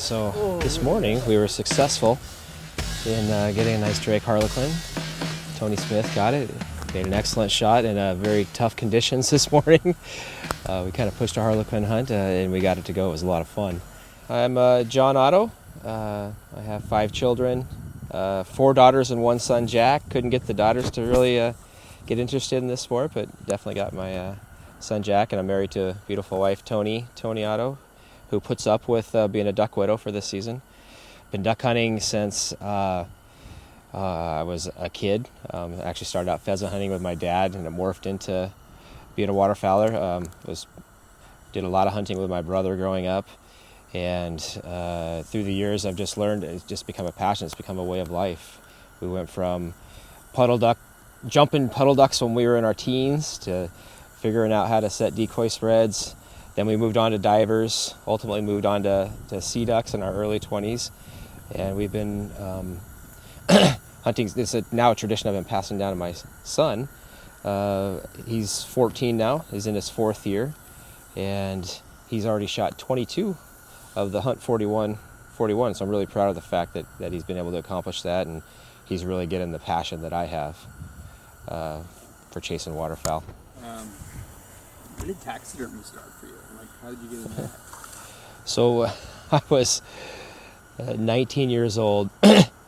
So this morning we were successful in getting a nice drake harlequin. Tony Smith got it. Made an excellent shot in very tough conditions this morning. We kind of pushed a harlequin hunt and we got it to go. It was a lot of fun. I'm John Otto. I have 5 children, 4 daughters and 1 son, Jack. Couldn't get the daughters to really get interested in this sport, but definitely got my son, Jack, and I'm married to a beautiful wife, Tony Otto, who puts up with being a duck widow for this season. Been duck hunting since I was a kid. Actually started out pheasant hunting with my dad, and it morphed into being a waterfowler. Did a lot of hunting with my brother growing up, and through the years I've just learned it's just become a passion. It's become a way of life. We went from jumping puddle ducks when we were in our teens to figuring out how to set decoy spreads. Then we moved on to divers, ultimately moved on to sea ducks in our early 20s. And we've been hunting. This is now a tradition I've been passing down to my son. He's 14 now, he's in his 4th year, and he's already shot 22 of the H41. So I'm really proud of the fact that he's been able to accomplish that, and he's really getting the passion that I have for chasing waterfowl. When did taxidermy start for you? Like, how did you get into that? So I was 19 years old,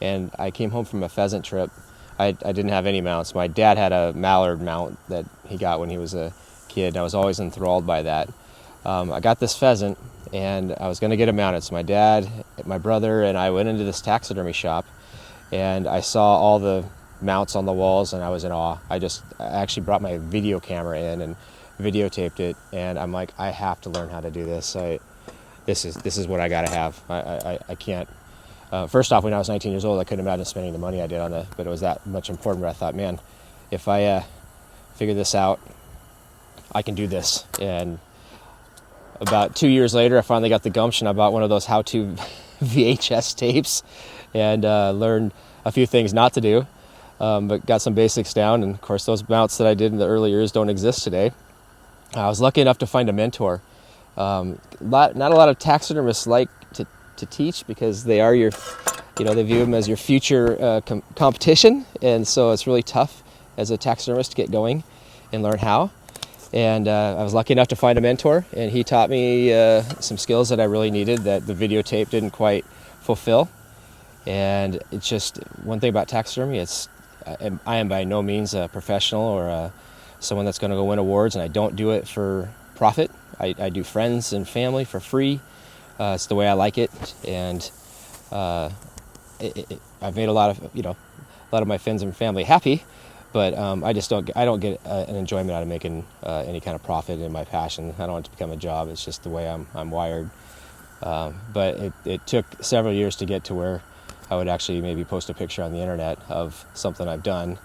and I came home from a pheasant trip. I didn't have any mounts. My dad had a mallard mount that he got when he was a kid, and I was always enthralled by that. I got this pheasant, and I was going to get it mounted. So my dad, my brother, and I went into this taxidermy shop, and I saw all the mounts on the walls, and I was in awe. I actually brought my video camera in and videotaped it, and I'm like, I have to learn how to do this. This is what I gotta have. I can't. First off, when I was 19 years old, I couldn't imagine spending the money I did on it, but it was that much important. But I thought, man, if I figure this out, I can do this. And about 2 years later, I finally got the gumption. I bought one of those how-to VHS tapes and learned a few things not to do, but got some basics down. And of course, those mounts that I did in the early years don't exist today. I was lucky enough to find a mentor. Not a lot of taxidermists like to teach because they are they view them as your future competition, and so it's really tough as a taxidermist to get going and learn how. And I was lucky enough to find a mentor, and he taught me some skills that I really needed that the videotape didn't quite fulfill. And it's just one thing about taxidermy. I am by no means a professional or someone that's going to go win awards, and I don't do it for profit. I do friends and family for free. It's the way I like it, and I've made a lot of my friends and family happy, but I don't get an enjoyment out of making any kind of profit in my passion. I don't want it to become a job. It's just the way I'm wired. But it took several years to get to where I would actually maybe post a picture on the internet of something I've done,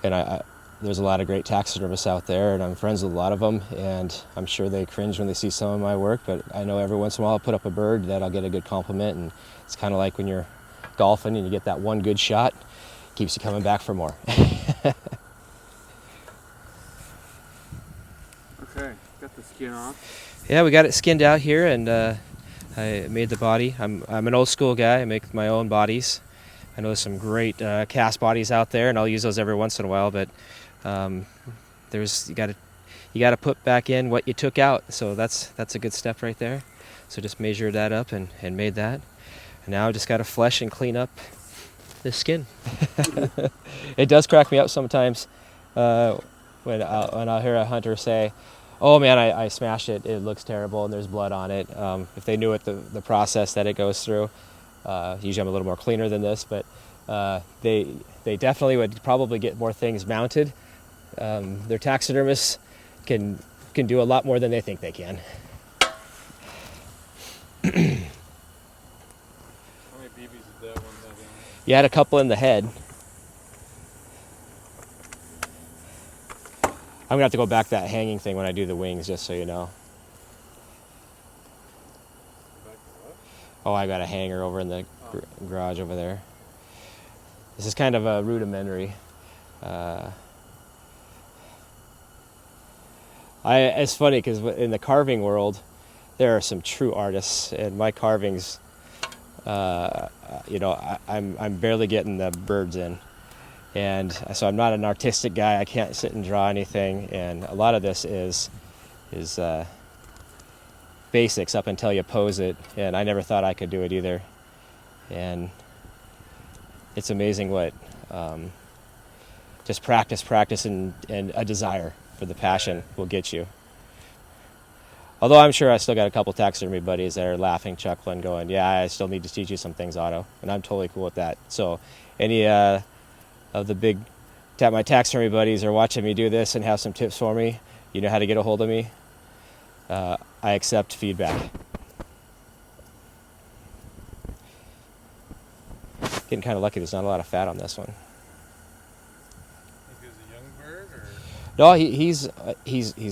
and there's a lot of great taxidermists out there, and I'm friends with a lot of them, and I'm sure they cringe when they see some of my work, but I know every once in a while I'll put up a bird that I'll get a good compliment, and it's kind of like when you're golfing and you get that one good shot, it keeps you coming back for more. Okay, got the skin off. Yeah, we got it skinned out here, and I made the body. I'm an old school guy. I make my own bodies. I know there's some great cast bodies out there, and I'll use those every once in a while, but you got to put back in what you took out, so that's a good step right there. So just measured that up and made that, and now I just got to flesh and clean up the skin. It does crack me up sometimes when I'll hear a hunter say, "Oh man, I smashed it. It looks terrible, and there's blood on it." If they knew what the process that it goes through, usually I'm a little more cleaner than this, but they definitely would probably get more things mounted. Their taxidermists can do a lot more than they think they can. How many BBs did that one have in? You had a couple in the head. I'm gonna have to go back to that hanging thing when I do the wings, just so you know. Back to what? Oh, I got a hanger over in the garage over there. This is kind of a rudimentary. It's funny because in the carving world, there are some true artists, and my carvings I'm barely getting the birds in. And so I'm not an artistic guy. I can't sit and draw anything. And a lot of this is basics up until you pose it. And I never thought I could do it either. And it's amazing what just practice, and a desire for the passion will get you. Although I'm sure I still got a couple taxidermy buddies that are laughing, chuckling, going, yeah, I still need to teach you some things, Otto. And I'm totally cool with that. So any of the my taxidermy buddies are watching me do this and have some tips for me, you know how to get a hold of me. I accept feedback. Getting kind of lucky, there's not a lot of fat on this one. Think it was a young bird, or? No, he's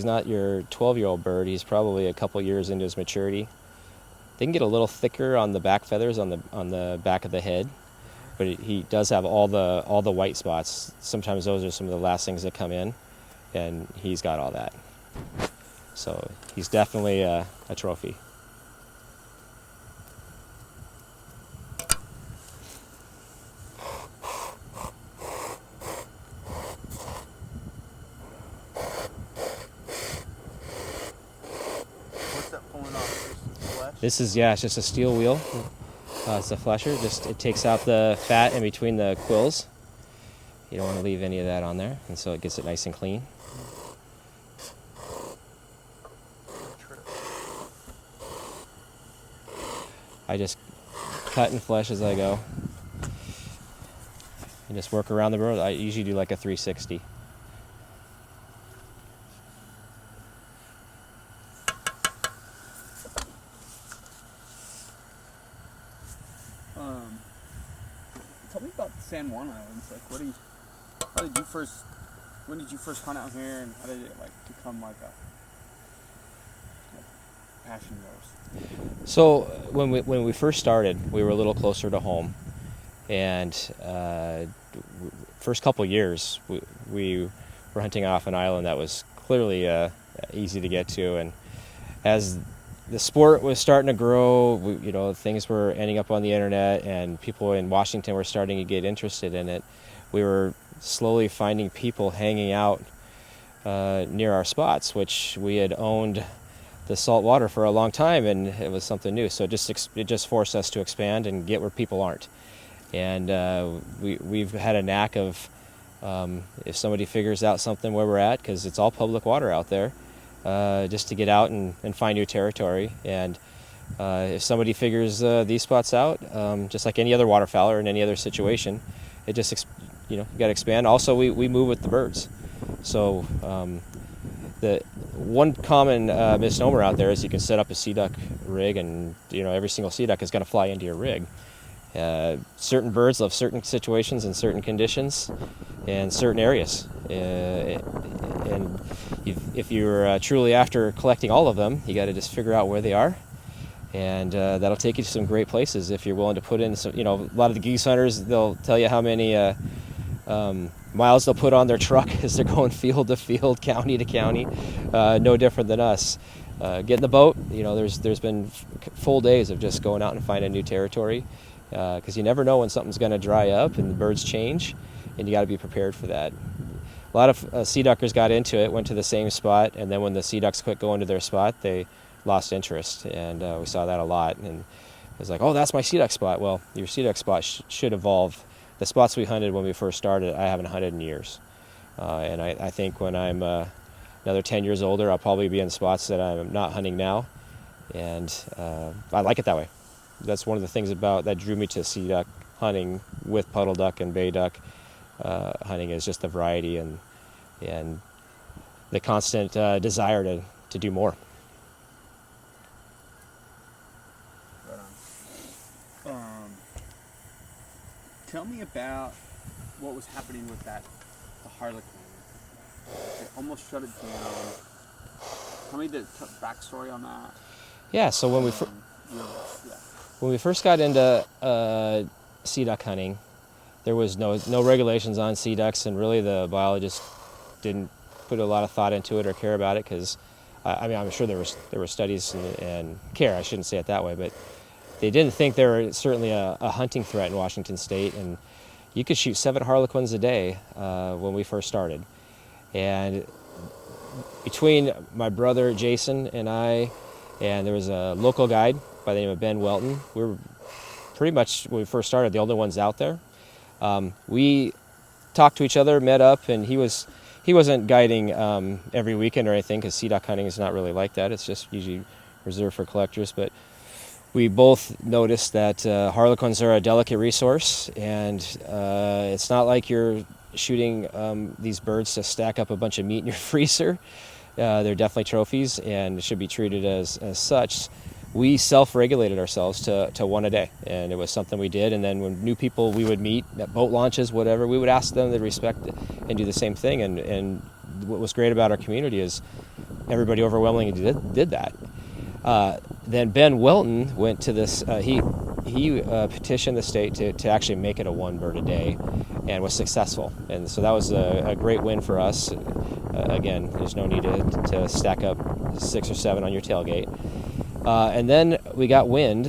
not your 12-year-old bird. He's probably a couple years into his maturity. They can get a little thicker on the back feathers on the back of the head, but he does have all the white spots. Sometimes those are some of the last things that come in, and he's got all that. So he's definitely a trophy. This is, it's just a steel wheel. It's a flesher. It takes out the fat in between the quills. You don't want to leave any of that on there, and so it gets it nice and clean. I just cut and flesh as I go. And just work around the bird. I usually do like a 360. Tell me about San Juan Islands. Like, when did you first hunt out here, and how did it become a passion of yours? So when we first started, we were a little closer to home, and first couple years we were hunting off an island that was clearly easy to get to, and as the sport was starting to grow, things were ending up on the internet, and people in Washington were starting to get interested in it. We were slowly finding people hanging out near our spots, which we had owned the salt water for a long time, and it was something new. So it just forced us to expand and get where people aren't. And we've had a knack of if somebody figures out something where we're at, because it's all public water out there, just to get out and find new territory. And if somebody figures these spots out, just like any other waterfowler in any other situation, it just you got to expand. Also, we move with the birds. So the one common misnomer out there is you can set up a sea duck rig, and every single sea duck is going to fly into your rig. Certain birds love certain situations and certain conditions and certain areas. And if you're truly after collecting all of them, you got to just figure out where they are, and that'll take you to some great places. If you're willing to put in some, a lot of the geese hunters, they'll tell you how many miles they'll put on their truck as they're going field to field, county to county. No different than us. Get in the boat. There's been full days of just going out and finding new territory, because you never know when something's going to dry up and the birds change, and you got to be prepared for that. A lot of sea duckers got into it, went to the same spot, and then when the sea ducks quit going to their spot, they lost interest, and we saw that a lot. And it was like, oh, that's my sea duck spot. Well, your sea duck spot should evolve. The spots we hunted when we first started, I haven't hunted in years. And I think when I'm another 10 years older, I'll probably be in spots that I'm not hunting now. And I like it that way. That's one of the things that drew me to sea duck hunting with puddle duck and bay duck hunting, is just the variety and the constant desire to do more. Right on. Tell me about what was happening with the Harlequin. It almost shut it down. Tell me the backstory on that. Yeah, so when we first got into sea duck hunting, there was no regulations on sea ducks, and really the biologists didn't put a lot of thought into it or care about it, because I'm sure there were studies and care. I shouldn't say it that way, but they didn't think there were certainly a hunting threat in Washington State, and you could shoot 7 harlequins a day when we first started. And between my brother Jason and I, and there was a local guide by the name of Ben Welton, we were pretty much, when we first started, the only ones out there. We talked to each other, met up, and he wasn't guiding every weekend or anything, because sea duck hunting is not really like that. It's just usually reserved for collectors. But we both noticed that harlequins are a delicate resource, and it's not like you're shooting these birds to stack up a bunch of meat in your freezer. They're definitely trophies and should be treated as such. We self-regulated ourselves to 1 a day, and it was something we did. And then when new people we would meet at boat launches, whatever, we would ask them to respect it and do the same thing. And what was great about our community is everybody overwhelmingly did that. Then Ben Welton went to this, he petitioned the state to actually make it a 1 bird a day, and was successful. And so that was a great win for us. Again, there's no need to stack up 6 or 7 on your tailgate. And then we got wind.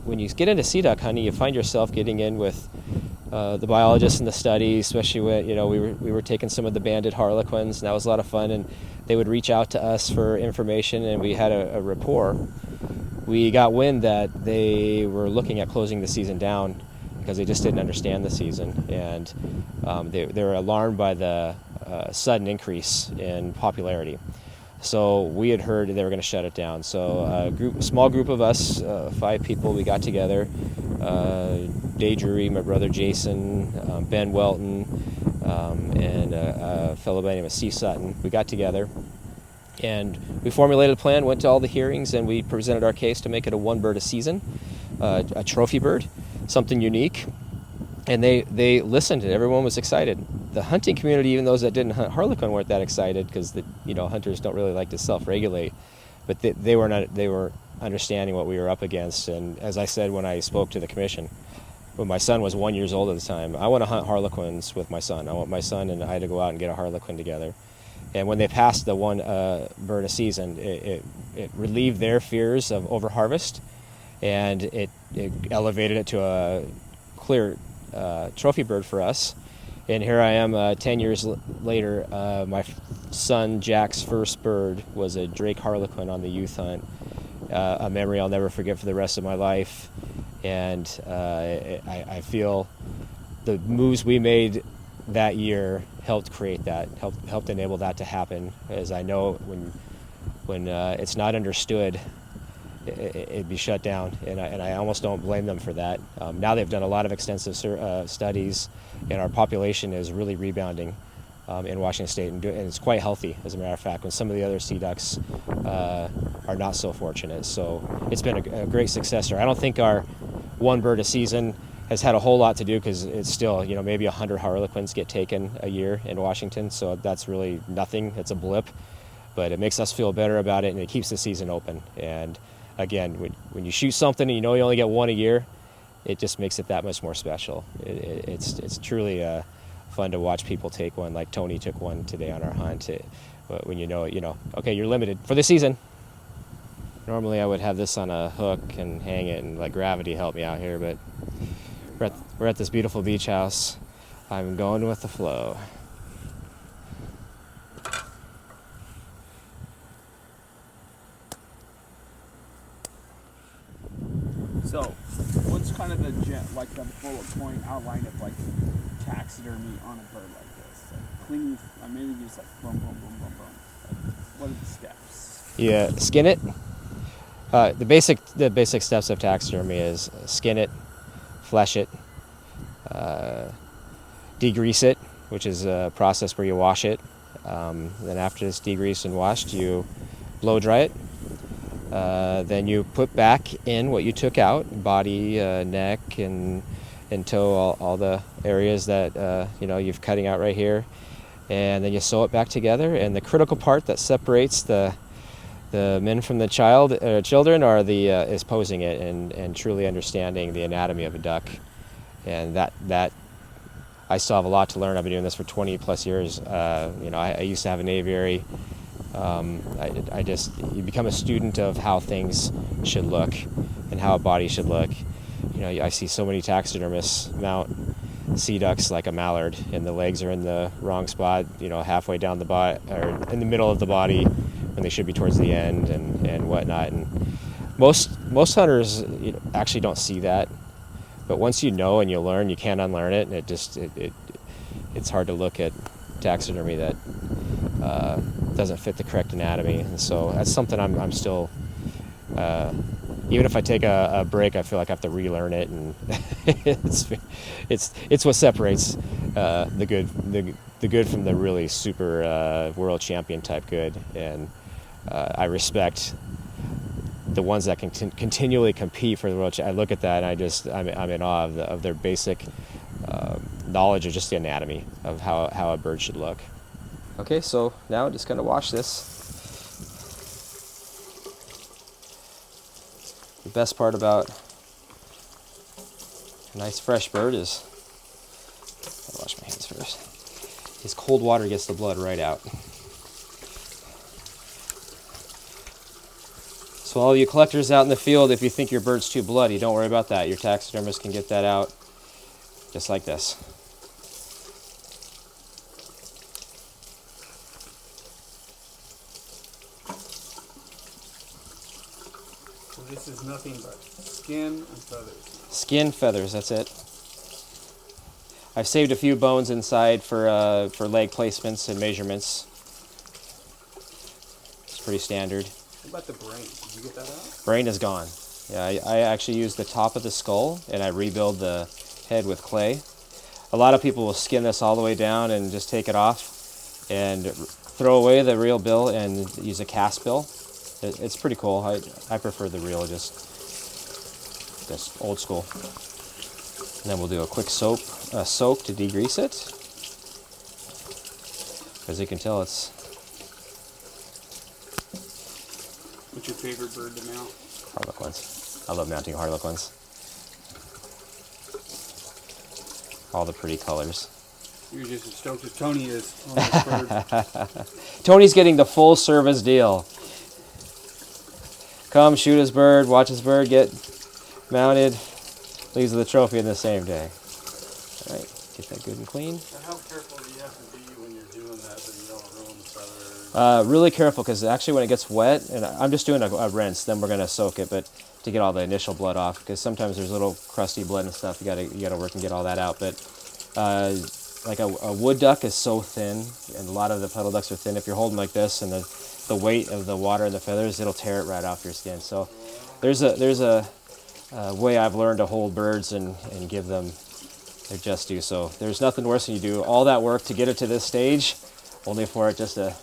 When you get into sea duck hunting, you find yourself getting in with the biologists in the study, especially when we were taking some of the banded harlequins, and that was a lot of fun. And they would reach out to us for information, and we had a rapport. We got wind that they were looking at closing the season down because they just didn't understand the season, and they were alarmed by the sudden increase in popularity. So we had heard they were going to shut it down. So a small group of us, 5 people, we got together. Day Drury, my brother Jason, Ben Welton, and a fellow by the name of C. Sutton. We got together, and we formulated a plan, went to all the hearings, and we presented our case to make it a 1 bird a season, a trophy bird, something unique. And they listened, and everyone was excited. The hunting community, even those that didn't hunt harlequin, weren't that excited, because hunters don't really like to self-regulate. But they were understanding what we were up against. And as I said when I spoke to the commission, when my son was 1 year old at the time, I want to hunt harlequins with my son. I want my son and I to go out and get a harlequin together. And when they passed the 1 bird a season, it relieved their fears of overharvest, and it elevated it to a clear trophy bird for us. And here I am 10 years later. My son Jack's first bird was a Drake harlequin on the youth hunt, a memory I'll never forget for the rest of my life. And I feel the moves we made that year helped create that, helped enable that to happen. As I know, when it's not understood, it'd be shut down, and I almost don't blame them for that. Now they've done a lot of extensive studies, and our population is really rebounding in Washington State, and it's quite healthy, as a matter of fact, when some of the other sea ducks are not so fortunate. So it's been a great success story. I don't think our 1 bird a season has had a whole lot to do, because it's still, maybe 100 harlequins get taken a year in Washington, so that's really nothing. It's a blip, but it makes us feel better about it, and it keeps the season open. And again, when you shoot something and you only get 1 a year, it just makes it that much more special. It's truly fun to watch people take one, like Tony took one today on our hunt. When okay, you're limited for the season. Normally I would have this on a hook and hang it and let gravity help me out here, but we're at this beautiful beach house. I'm going with the flow. So, what's kind of the bullet point outline of taxidermy on a bird like this? Clean, I mainly use boom, boom, boom, boom, boom. What are the steps? Yeah, skin it. The basic steps of taxidermy is skin it, flesh it, degrease it, which is a process where you wash it. Then after it's degreased and washed, you blow dry it. Then you put back in what you took out, body, neck, and toe, all the areas that you're cutting out right here. And then you sew it back together. And the critical part that separates the men from the children is posing it and truly understanding the anatomy of a duck. And that I still have a lot to learn. I've been doing this for 20 plus years. I used to have an aviary. You become a student of how things should look and how a body should look. You know, I see so many taxidermists mount sea ducks like a mallard, and the legs are in the wrong spot, you know, halfway down the body, or in the middle of the body, when they should be towards the end, and whatnot. And most hunters, you know, actually don't see that, but once you know and you learn, you can't unlearn it, and it's hard to look at taxidermy that doesn't fit the correct anatomy. And so that's something I'm still, even if I take a break, I feel like I have to relearn it, and it's what separates the good from the really super world champion type good. And I respect the ones that can continually compete for the world. I look at that and I'm in awe of their basic knowledge of just the anatomy of how a bird should look. Okay, so now just gonna wash this. The best part about a nice fresh bird is, I'll wash my hands first, is cold water gets the blood right out. So all you collectors out in the field, if you think your bird's too bloody, don't worry about that. Your taxidermist can get that out just like this. So this is nothing but skin and feathers. Skin, feathers, that's it. I've saved a few bones inside for leg placements and measurements. It's pretty standard. What about the brain? Did you get that out? Brain is gone. Yeah, I actually used the top of the skull, and I rebuild the head with clay. A lot of people will skin this all the way down and just take it off and throw away the real bill and use a cast bill. It's pretty cool. I prefer the real, just old school. And then we'll do a quick soak to degrease it. As you can tell, it's... What's your favorite bird to mount? Harlequins. I love mounting harlequins. All the pretty colors. You're just as stoked as Tony is on this bird. Tony's getting the full service deal. Come shoot his bird, watch his bird get mounted, leaves with the trophy in the same day. All right, get that good and clean. So how careful do you have to be when you're doing that so you don't ruin the feathers? Really careful, because actually when it gets wet, and I'm just doing a rinse, then we're gonna soak it, but to get all the initial blood off, because sometimes there's little crusty blood and stuff. You gotta work and get all that out. But like a wood duck is so thin, and a lot of the puddle ducks are thin. If you're holding like this, and the weight of the water and the feathers, it'll tear it right off your skin. So there's a way I've learned to hold birds and give them their just due. So there's nothing worse than you do all that work to get it to this stage, only for it just to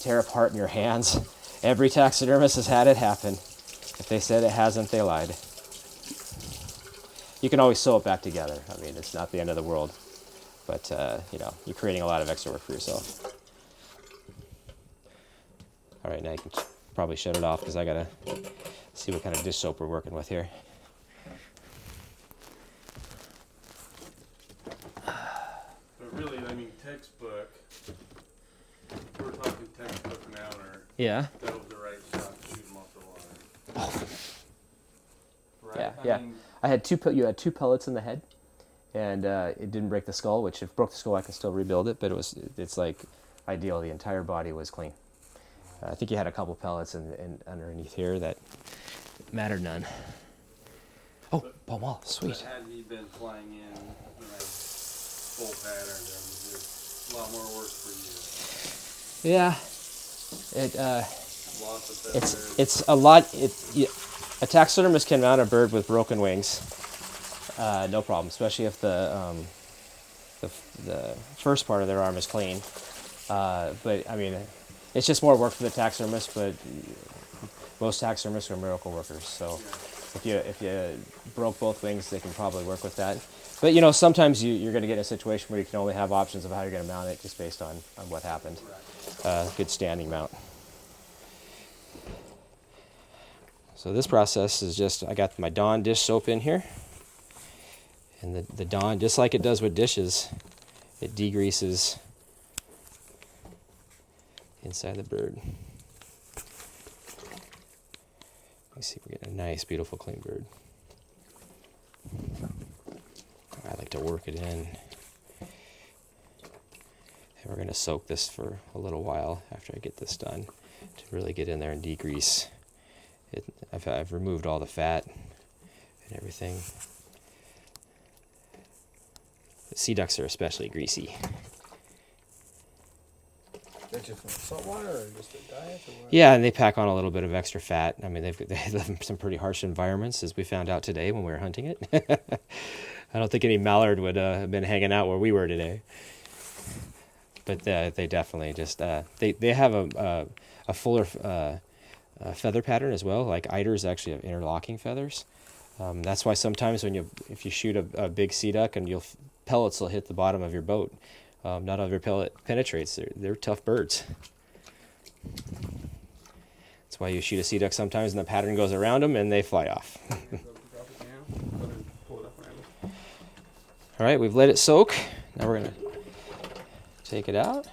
tear apart in your hands. Every taxidermist has had it happen. If they said it hasn't, they lied. You can always sew it back together. I mean, it's not the end of the world, but you know, you're creating a lot of extra work for yourself. All right, now you can probably shut it off, because I gotta see what kind of dish soap we're working with here. But really, I mean, textbook, if we're talking textbook mounter, Yeah. that was the right shot to shoot them off the water. Right? Yeah. I mean, I had you had two pellets in the head, and it didn't break the skull. Which, if it broke the skull, I can still rebuild it. But it's like ideal. The entire body was clean. I think you had a couple pellets in underneath here that mattered none. Oh, bone wall, sweet. but had he been flying in, you know, full pattern, then it's a lot more work for you. Yeah, Lots of feathers. it's a lot. A taxidermist can mount a bird with broken wings, no problem, especially if the first part of their arm is clean. But I mean, it's just more work for the taxidermist. But most taxidermists are miracle workers, so if you broke both wings, they can probably work with that. But you know, sometimes you're going to get in a situation where you can only have options of how you're going to mount it, just based on what happened. Good standing mount. So this process is just, I got my Dawn dish soap in here, and the Dawn, just like it does with dishes, it degreases inside the bird. You see, we're getting a nice, beautiful, clean bird. I like to work it in. And we're going to soak this for a little while after I get this done to really get in there and degrease it. I've removed all the fat and everything. The sea ducks are especially greasy. That's just from saltwater or just a diet or what? Yeah, and they pack on a little bit of extra fat. I mean, they live in some pretty harsh environments, as we found out today when we were hunting it. I don't think any mallard would have been hanging out where we were today. But they definitely just they have a fuller feather pattern as well. Like eiders actually have interlocking feathers. That's why sometimes if you shoot a big sea duck and pellets will hit the bottom of your boat. Not every pellet penetrates. They're tough birds. That's why you shoot a sea duck sometimes and the pattern goes around them and they fly off. All right, we've let it soak. Now we're going to take it out.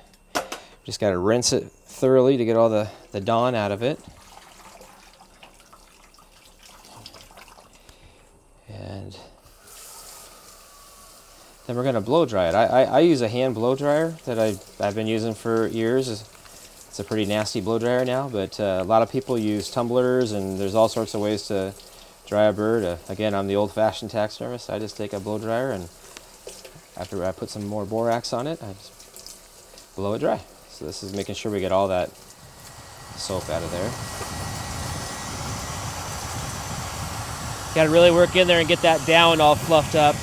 Just got to rinse it thoroughly to get all the dawn out of it. And then we're going to blow dry it. I use a hand blow dryer that I've been using for years. It's a pretty nasty blow dryer now, but a lot of people use tumblers, and there's all sorts of ways to dry a bird. Again, I'm the old-fashioned taxidermist. I just take a blow dryer, and after I put some more borax on it, I just blow it dry. So this is making sure we get all that soap out of there. Got to really work in there and get that down all fluffed up.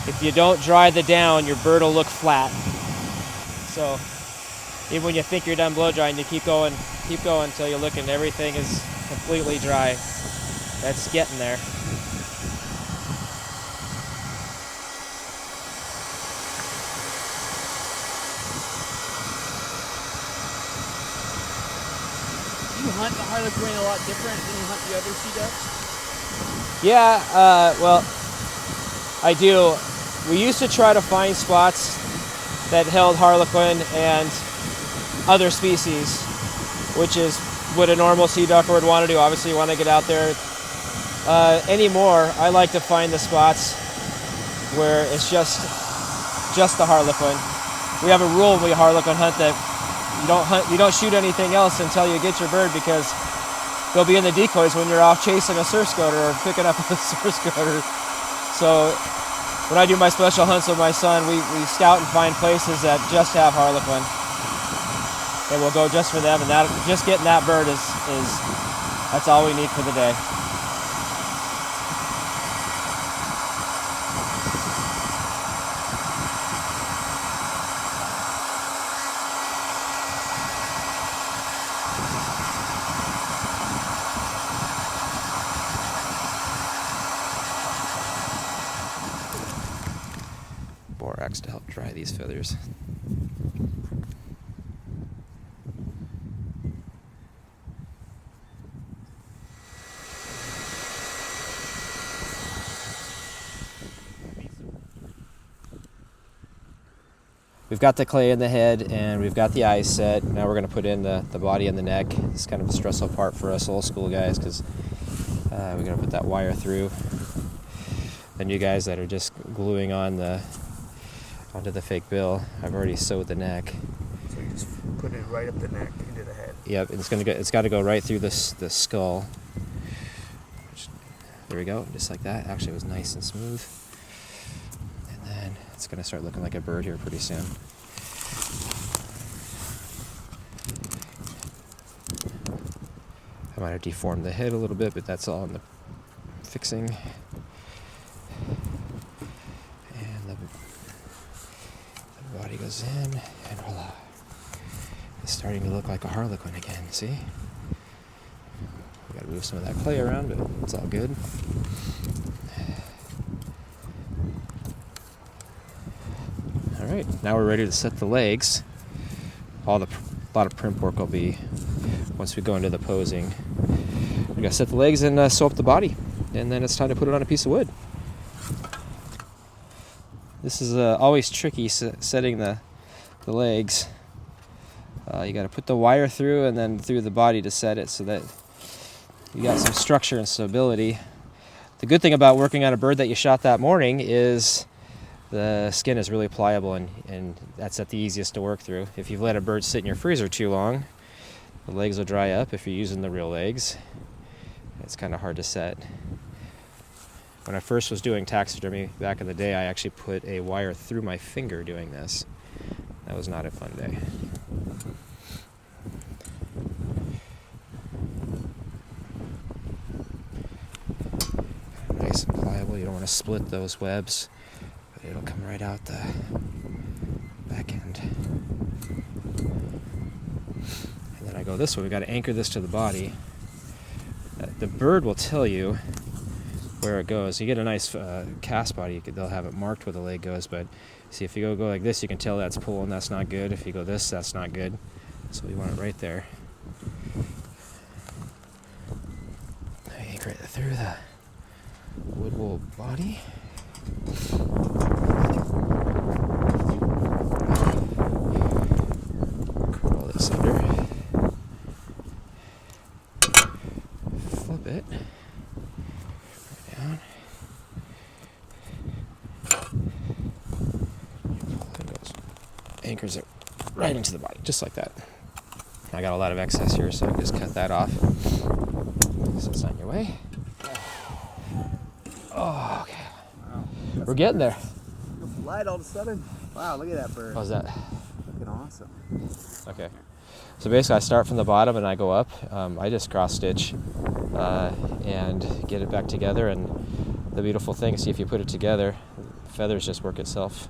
If you don't dry the down, your bird will look flat. So even when you think you're done blow drying, you keep going until you look and everything is completely dry. That's getting there. You hunt the harlequin a lot different than you hunt the other sea ducks? Yeah, well, I do. We used to try to find spots that held harlequin and other species, which is what a normal sea ducker would want to do. Obviously, you want to get out there. Anymore, I like to find the spots where it's just the harlequin. We have a rule when we harlequin hunt that you don't shoot anything else until you get your bird, because they'll be in the decoys when you're off chasing a surf scooter or picking up a surf scooter. So when I do my special hunts with my son, we scout and find places that just have harlequin, and we'll go just for them. And that just getting that bird is that's all we need for the day. Borax to help dry these feathers. We've got the clay in the head and we've got the eyes set. Now we're going to put in the body and the neck. It's kind of a stressful part for us old school guys, because we're going to put that wire through. And you guys that are just gluing on onto the fake bill, I've already sewed the neck. So you just put it right up the neck into the head. Yep, it's got to go right through the skull. There we go, just like that. Actually, it was nice and smooth. And then it's going to start looking like a bird here pretty soon. I might have deformed the head a little bit, but that's all in the fixing. And the body goes in, and voila. It's starting to look like a harlequin again, see? We gotta move some of that clay around, but it's all good. Alright, now we're ready to set the legs. A lot of primp work will be once we go into the posing. We gotta set the legs and sew up the body, and then it's time to put it on a piece of wood. This is always tricky, setting the legs. You got to put the wire through and then through the body to set it so that you got some structure and stability. The good thing about working on a bird that you shot that morning is the skin is really pliable, and that's the easiest to work through. If you've let a bird sit in your freezer too long, the legs will dry up if you're using the real legs. It's kind of hard to set. When I first was doing taxidermy back in the day, I actually put a wire through my finger doing this. That was not a fun day. Nice and pliable. You don't want to split those webs, but it'll come right out the back end. And then I go this way. We've got to anchor this to the body. The bird will tell you where it goes. You get a nice cast body, they'll have it marked where the leg goes, but see, if you go like this, you can tell that's pulling, that's not good. If you go this, that's not good. So we want it right there. Anchor it through the wood wool body. Curl this under. Flip it. Down. Anchors it right into the body, just like that. I got a lot of excess here, so I can just cut that off. So it's on your way. Oh, okay. Wow. We're getting there. Light all of a sudden. Wow, look at that bird. How's that? Looking awesome. Okay. So basically I start from the bottom and I go up. I just cross stitch and get it back together, and the beautiful thing, see, if you put it together, the feathers just work itself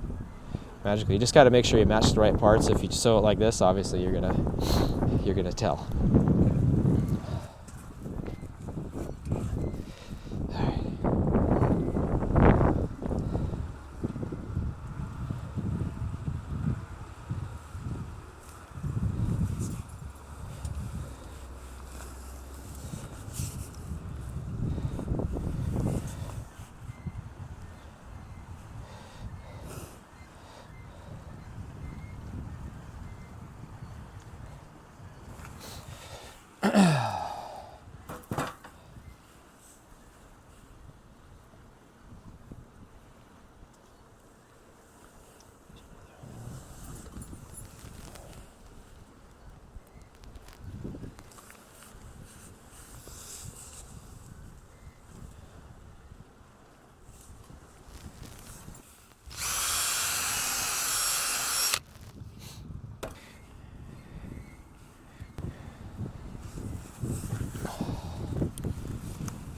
magically. You just got to make sure you match the right parts. If you sew it like this, obviously you're gonna tell.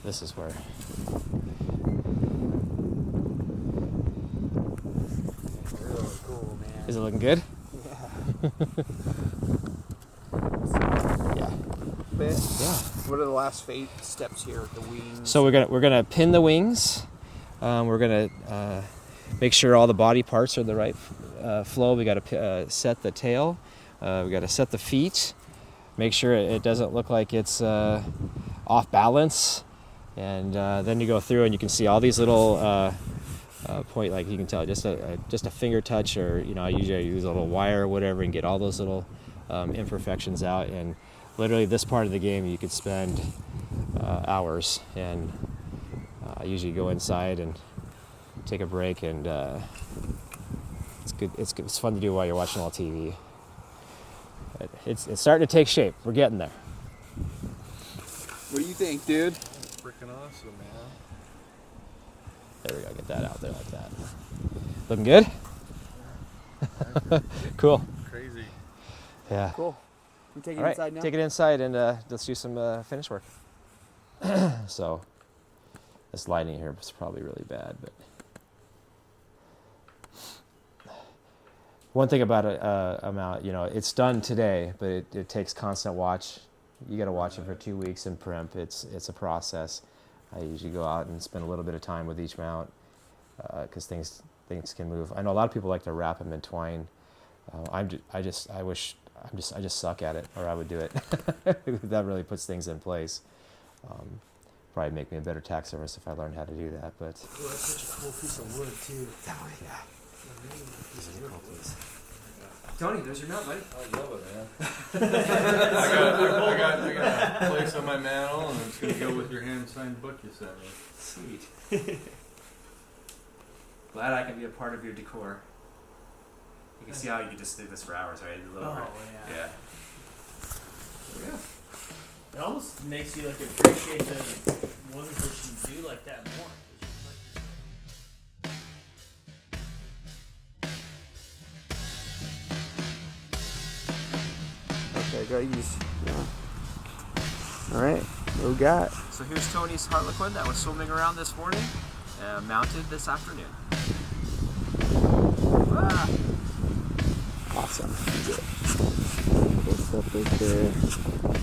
This is where. Really cool, man. Is it looking good? Yeah. Bit. Yeah. What are the last steps here? The wings. So we're gonna pin the wings. We're gonna make sure all the body parts are the right flow. We got to set the tail. We got to set the feet. Make sure it doesn't look like it's off balance. And then you go through and you can see all these little point, like you can tell, just a finger touch, or I usually use a little wire or whatever and get all those little imperfections out. And literally, this part of the game you could spend hours. And I usually go inside and take a break, and it's good. It's fun to do while you're watching all TV. But it's starting to take shape. We're getting there. What do you think, dude? Freaking awesome, man. There we go. Get that out there like that. Looking good? Cool. Crazy. Yeah. Cool. We take it All right, inside now. take it inside and let's do some finish work. So, this lighting here is probably really bad, but one thing about a mount, it's done today, but it takes constant watch. You got to watch it for 2 weeks in primp. It's a process. I usually go out and spend a little bit of time with each mount because things can move. I know a lot of people like to wrap them in twine. I just suck at it, or I would do it. That really puts things in place. Probably make me a better taxidermist if I learned how to do that. But Oh, that's such a cool piece of wood too. Oh, yeah. Amazing piece of wood. Tony, there's your mount, buddy. I love it, man. I got a place on my mantle, and it's gonna go with your hand-signed book you sent me. Sweet. Glad I can be a part of your decor. You can see how you can just do this for hours, right? A little Oh, bit. yeah. Yeah. It almost makes you like appreciate the ones that you do like that more. Okay, go use. Yeah. All right, what we got? So here's Tony's Harlequin that was swimming around this morning, mounted this afternoon. Ah. Awesome. Good stuff right there.